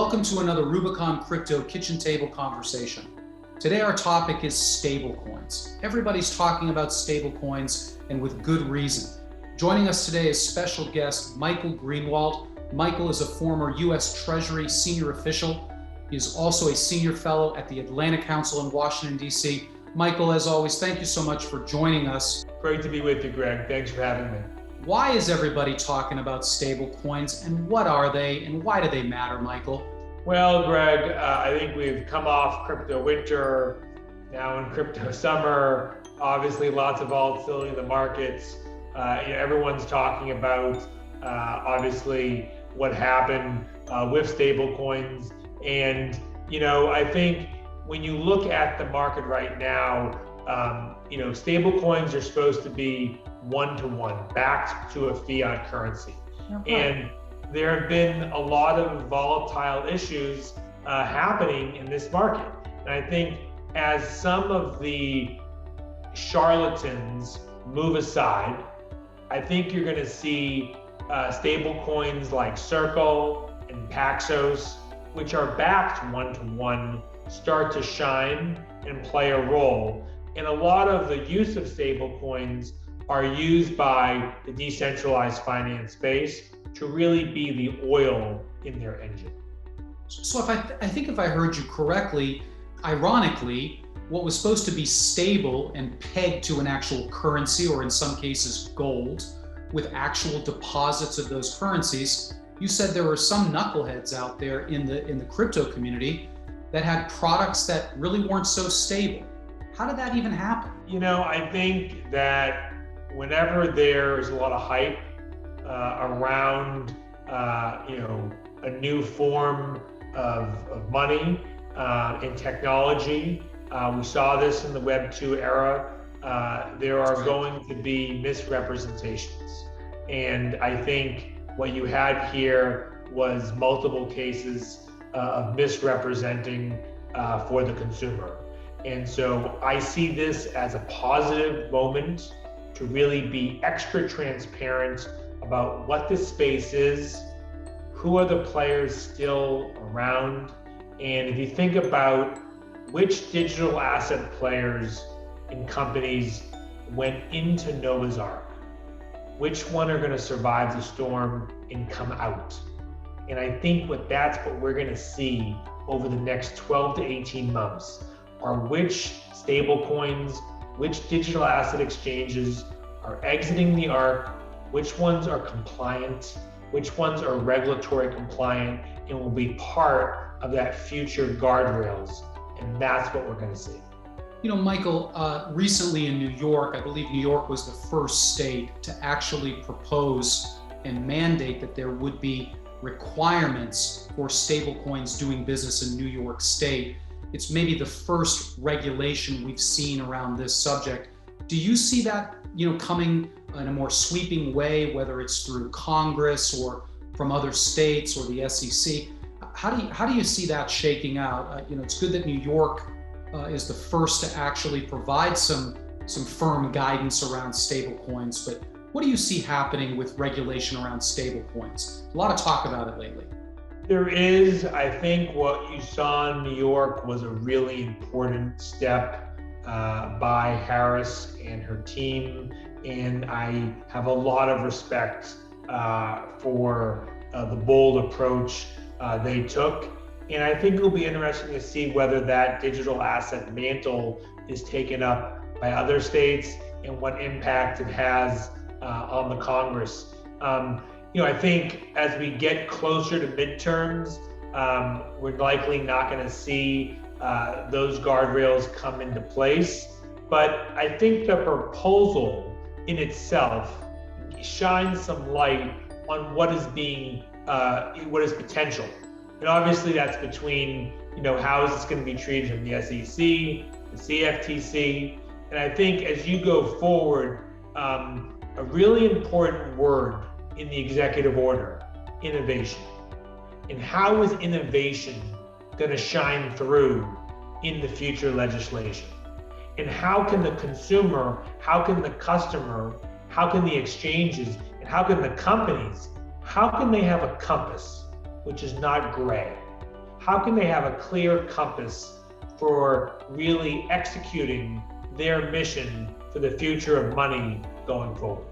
Welcome to another Rubicon Crypto Kitchen Table Conversation. Today our topic is stablecoins. Everybody's talking about stablecoins, and with good reason. Joining us today is special guest Michael Greenwald. Michael is a former U.S. Treasury senior official. He is also a senior fellow at the Atlantic Council in Washington, D.C. Michael, as always, thank you so much for joining us. Great to be with you, Greg. Thanks for having me. Why is everybody talking about stablecoins, and what are they, and why do they matter, Michael? Well, Greg, I think we've come off crypto winter, now in crypto summer. Obviously, lots of volatility in the markets. Everyone's talking about, obviously, what happened with stablecoins. And, I think when you look at the market right now, stablecoins are supposed to be one-to-one, backed to a fiat currency. And there have been a lot of volatile issues happening in this market. And I think as some of the charlatans move aside, I think you're going to see stable coins like Circle and Paxos, which are backed one-to-one, start to shine and play a role. And a lot of the use of stable coins are used by the decentralized finance space to really be the oil in their engine. So I think if I heard you correctly, ironically, what was supposed to be stable and pegged to an actual currency, or in some cases gold, with actual deposits of those currencies, you said there were some knuckleheads out there in the crypto community that had products that really weren't so stable. How did that even happen? I think that whenever there's a lot of hype around a new form of money and technology, we saw this in the Web 2 era, there are going to be misrepresentations. And I think what you had here was multiple cases of misrepresenting for the consumer. And so I see this as a positive moment to really be extra transparent about what this space is, who are the players still around, and if you think about which digital asset players and companies went into Noah's Ark, which one are going to survive the storm and come out. And I think that's what we're going to see over the next 12 to 18 months are which stable coins, which digital asset exchanges are exiting the Ark, which ones are compliant, which ones are regulatory compliant, and will be part of that future guardrails. And that's what we're going to see. Michael, recently in New York, I believe New York was the first state to actually propose and mandate that there would be requirements for stablecoins doing business in New York State. It's maybe the first regulation we've seen around this subject. Do you see that, coming in a more sweeping way, whether it's through Congress or from other states or the SEC? How do you see that shaking out? It's good that New York is the first to actually provide some firm guidance around stablecoins, but what do you see happening with regulation around stablecoins? A lot of talk about it lately. There is. I think what you saw in New York was a really important step by Harris and her team, and I have a lot of respect for the bold approach they took. And I think it'll be interesting to see whether that digital asset mantle is taken up by other states and what impact it has on the Congress. I think as we get closer to midterms, we're likely not going to see those guardrails come into place. But I think the proposal in itself shines some light on what is potential. And obviously that's between, how is this going to be treated in the SEC, the CFTC. And I think as you go forward, a really important word in the executive order, innovation. And how is innovation going to shine through in the future legislation? And how can the consumer, how can the customer, how can the exchanges, How can the companies, how can they have a compass which is not gray? how can they have a clear compass for really executing their mission for the future of money going forward?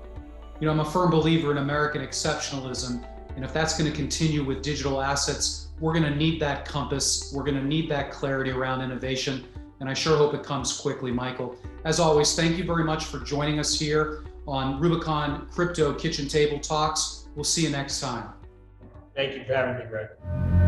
You know, I'm a firm believer in American exceptionalism, and if that's going to continue with digital assets, we're going to need that compass. We're going to need that clarity around innovation, and I sure hope it comes quickly, Michael. As always, thank you very much for joining us here on Rubicon Crypto Kitchen Table Talks. We'll see you next time. Thank you for having me, Greg.